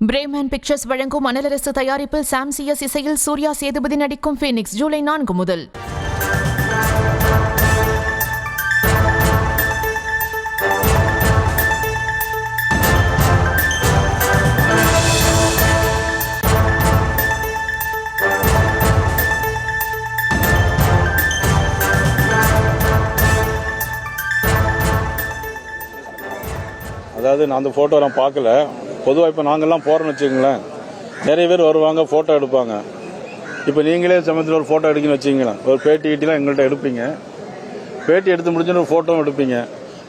Bremen pictures வழங்கும் அனலரசு தயாரிப்பில் சாம் CS இசையில் சூர்யா சேதுபதி நடிக்கும் ஃபீனிக்ஸ் ஜூலை 4 முதல். அதாவது நான் அந்த ஃபோட்டோ நான் பார்க்கல. பொதுவாக இப்போ நாங்கள்லாம் போகிறோன்னு வச்சுக்கோங்களேன், நிறைய பேர் வருவாங்க, ஃபோட்டோ எடுப்பாங்க. இப்போ நீங்களே சமயத்தில் ஒரு ஃபோட்டோ எடுக்கணும்னு வச்சுங்களேன், ஒரு பேட்டி கீட்டிலாம் எங்கள்கிட்ட எடுப்பீங்க. பேட்டி எடுத்து முடிச்சுன்னு ஒரு ஃபோட்டோவும் எடுப்பீங்க.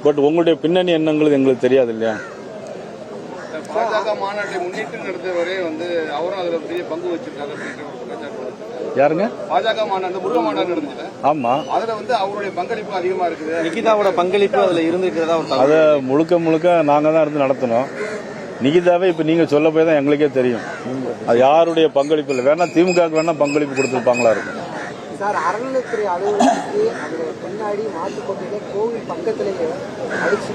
பட் உங்களுடைய பின்னணி என்னங்கிறது எங்களுக்கு தெரியாது இல்லையா? பாஜக மாநாட்டை முன்னிட்டு நடத்தவரே அவரும் அதில் பெரிய பங்கு வச்சிருக்காரு. யாருங்க? பாஜக மாநாடு முருக மாநாடு நடந்துச்சு. ஆமா, அதுல அவருடைய பங்களிப்பு அதிகமா இருக்குது. நிகிதாவோட பங்களிப்பு அதுல இருந்திருக்கிறதா? அதை முழுக்க நாங்க தான் இருந்து நடத்தணும். நிகிதாவே இப்ப நீங்க சொல்ல போய் தான் எங்களுக்கே தெரியும். அது யாருடைய பங்களிப்பு இல்லை. வேணா திமுகவுக்கு வேணா பங்களிப்பு கொடுத்துருப்பாங்களா இருக்கும். சார், அறநிலைத்துறை அலுவலகத்துக்கு அதுல பின்னாடி மாட்டுக்கோட்டையில கோவில் பக்கத்திலேயே அடிச்சு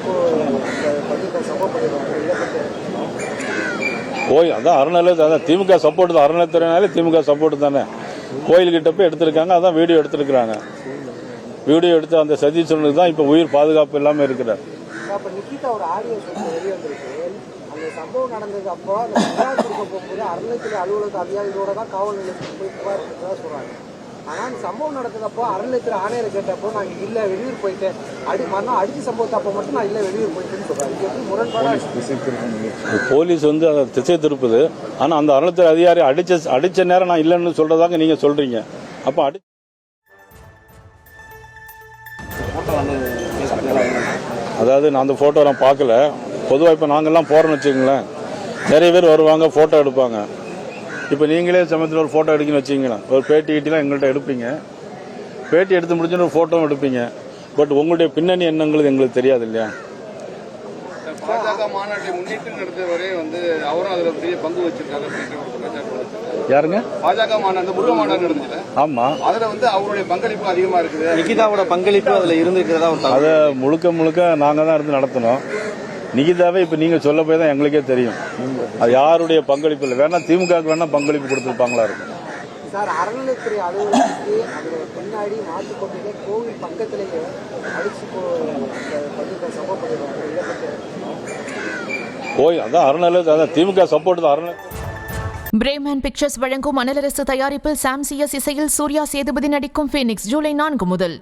சம்பவம் பண்ணிடுவாங்க. கோயில் அதான் அறநிலையத்தை, அதான் திமுக சப்போர்ட் தான். அறநிலையத்துறைனாலே திமுக சப்போர்ட் தானே. கோயில்கிட்ட போய் எடுத்திருக்காங்க, அதான் வீடியோ எடுத்திருக்கிறாங்க. வீடியோ எடுத்து அந்த சதீஸ்வரனுக்கு தான் இப்ப உயிர் பாதுகாப்பு இல்லாம இருக்கிறார். நிகிதா ஒரு ஆடியோ வெளியே வந்திருக்கு. அந்த சம்பவம் நடந்தது அப்போ அந்த போகும்போது அறநிலைத்துறை அலுவலக அதிகாரிகளோட தான் காவல் நிலையத்துக்கு போய் புகார் சொல்றாங்க. ஆனா அந்த சம்பவம் நடந்ததப்போ அறநிலையத்துறை ஆணையரை கேட்டப்போ நான் இல்ல வெளியூர் போயிட்டேன், அடிச்சு சம்பவத்தை அப்போ மட்டும் நான் இல்ல வெளியூர் போயிட்டேன்னு சொல்றாரு. இது எப்படி முரண்பாடா? போலீஸ் அதை திசை திருப்புது. ஆனா அந்த அறநிலையத்துறை அதிகாரி அடிச்ச நேரம் நான் இல்லைன்னு சொல்றதாங்க நீங்க சொல்றீங்க. அப்ப அதாவது நான் அந்த போட்டோ நான் பார்க்கல. பொதுவாக இப்போ நாங்கள்லாம் போகிறோன்னு வச்சுக்கோங்களேன், நிறைய பேர் வருவாங்க, ஃபோட்டோ எடுப்பாங்க. இப்போ நீங்களே சமயத்தில் ஒரு ஃபோட்டோ எடுக்கணும்னு வச்சுங்களேன், ஒரு பேட்டி கீட்டிலாம் எங்கள்கிட்ட எடுப்பீங்க. பேட்டி எடுத்து முடிச்சுன்னு ஒரு ஃபோட்டோவும் எடுப்பீங்க. பட் உங்களுடைய பின்னணி என்னங்கிறது எங்களுக்கு தெரியாது இல்லையா? பாஜக மாநாட்டை முன்னிட்டு நடத்தவரே அவரும் அதுல பெரிய பங்கு வச்சிருக்காரு. யாருங்க? பாஜக மாநாடு முருக மாநாடு நடந்துச்சு. ஆமா, அதுல அவருடைய பங்களிப்பு அதிகமா இருக்குது. நிகிதாவோட பங்களிப்பு அதுல இருந்திருக்கிறதா? அதை முழுக்க நாங்க தான் இருந்து நடத்தணும். நிகிதாவே இப்ப நீங்க சொல்ல போய் தான் எங்களுக்கே தெரியும். அது யாருடைய பங்களிப்பு இல்லை. வேணா திமுகவுக்கு வேணா பங்களிப்பு கொடுத்துருப்பாங்களா இருக்கும். சார், அறநிலைத்துறை அலுவலகத்துக்கு அதுல பின்னாடி மாட்டுக்கோட்டையில கோவில் பக்கத்திலேயே அடிச்சு சம்பவம் பண்ணிடுவாங்க. கோயில் அதான் அறநிலையத்தை, அதான் திமுக சப்போர்ட் தான். அறநிலையத்தை. பிரேமன் பிக்சர்ஸ் வழங்கும் அனலரசு தயாரிப்பில் சாம் சிஎஸ் இசையில் சூர்யா சேதுபதி நடிக்கும் ஃபீனிக்ஸ் ஜூலை 4 முதல்.